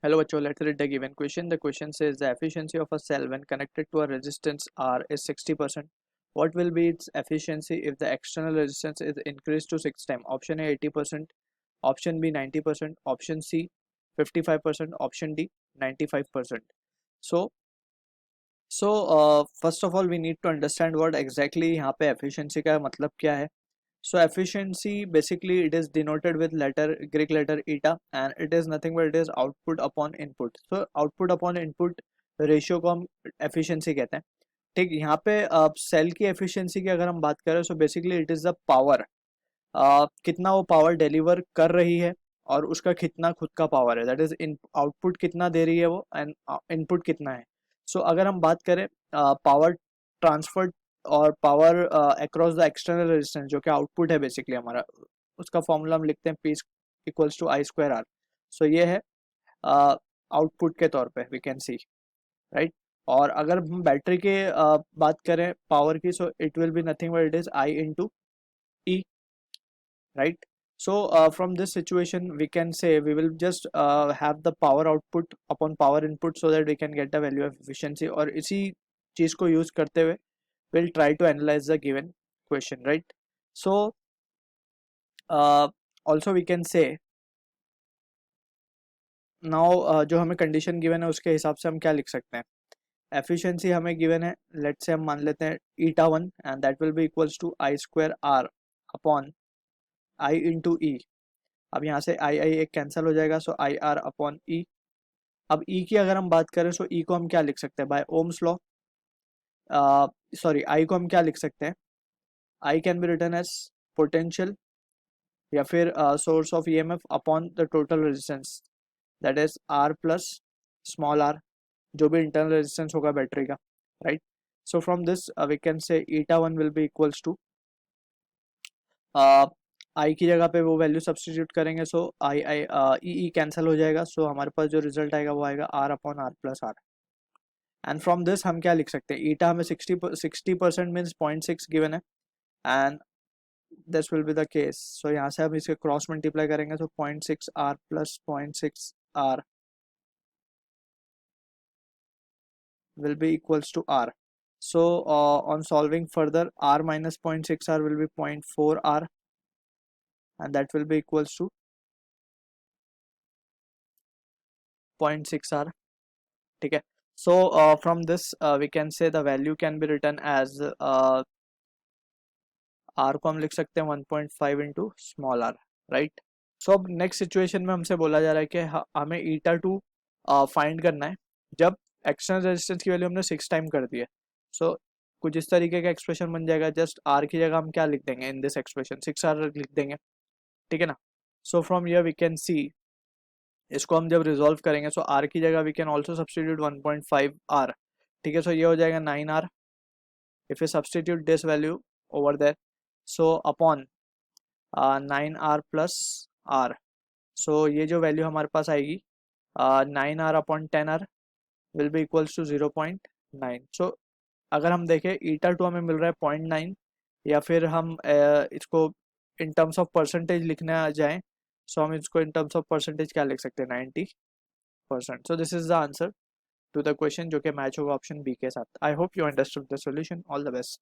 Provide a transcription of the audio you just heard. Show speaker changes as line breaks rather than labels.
Hello, Bacho. Let's read the given question. The question says the efficiency of a cell when connected to a resistance R is 60%. What will be its efficiency if the external resistance is increased to 6 times? Option A 80%, option B 90%, option C 55%, option D 95%. So, first of all, we need to understand what exactly यहाँ पे efficiency का मतलब क्या है. So efficiency basically it is denoted with Greek letter eta, and it is nothing but it is output upon input. So output upon input ratio को हम efficiency कहते हैं. ठीक, यहाँ पे सेल की efficiency की अगर हम बात करें so basically it is the power, कितना वो पावर डिलीवर कर रही है और उसका कितना खुद का पावर है, दैट इज इन आउटपुट कितना दे रही है वो एंड इनपुट कितना है. सो अगर हम बात करें पावर ट्रांसफर और power across the external resistance जो कि आउटपुट है बेसिकली हमारा, उसका फॉर्मूला हम लिखते हैं P equals to I square R. So ये है आउटपुट के तौर पे वी कैन सी, राइट. और अगर हम बैटरी के बात करें पावर की, so it will be nothing but it is I into E, right. So from this situation we can say we will just have the power output upon power input so that we can get the value of efficiency. और इसी चीज को use करते हुए we'll try to analyze the given question, right. So also we can say now जो हमें condition given है उसके हिसाब से हम क्या लिख सकते हैं. एफिशिएंसी हमें गिवन है, लेट्स से हम मान लेते हैं eta 1 and that will be equals to I square R upon I into E. अब यहाँ से आई आई एक कैंसिल हो जाएगा, सो आई आर अपॉन ई. अब ई की अगर हम बात करें सो ई को हम क्या लिख सकते हैं by ohm's law, sorry I को हम क्या लिख सकते हैं, I can be written as potential या फिर source of EMF upon the total resistance, that is R plus small R, जो भी इंटरनल रेजिस्टेंस होगा बैटरी का, right. So from this we can say eta 1 will be equals to I की जगह पे वो वैल्यू सब्सटीट्यूट करेंगे, सो आई आई ई cancel हो जाएगा. सो हमारे पास जो रिजल्ट आएगा वो आएगा R upon R plus R. And from this हम क्या लिख सकते हैं, ईटा हमें 60% मीन्स 0.6 गिवन है and this will be the case. So यहाँ से हम इसके क्रॉस मल्टीप्लाई करेंगे, so 0.6 R plus 0.6 R will be equals to r. So on solving further, r minus 0.6 r will be 0.4 r and that will be equals to 0.6 r. ठीक है. So from this we can say the value can be written as r को हम लिख सकते हैं 1.5 into small r, right. So अब next situation में हमसे बोला जा रहा है कि हमें ईटा 2 फाइंड करना है जब एक्सटर्नल रेजिस्टेंस की वैल्यू हमने 6 टाइम कर दी है. सो कुछ इस तरीके का एक्सप्रेशन बन जाएगा, जस्ट आर की जगह हम क्या लिख देंगे इन दिस एक्सप्रेशन 6r लिख देंगे, ठीक है ना. So from here we can see, इसको हम जब रिजॉल्व करेंगे सो आर की जगह we can also substitute 1.5 R, ठीक है. सो ये हो जाएगा 9r if you substitute this value over there, so upon 9r plus R. So ये जो वैल्यू हमारे पास आएगी 9r अपॉन 10r will be equals to 0.9. So अगर हम देखें ईटा 2 हमें मिल रहा है 0.9, या फिर हम इसको इन टर्म्स ऑफ परसेंटेज लिखने जाएं सो हम इसको इन टर्म्स ऑफ परसेंटेज क्या लिख सकते हैं 90%. So this is the answer to the question जो कि मैच होगा ऑप्शन बी के साथ. I hope you understood the solution. All the best.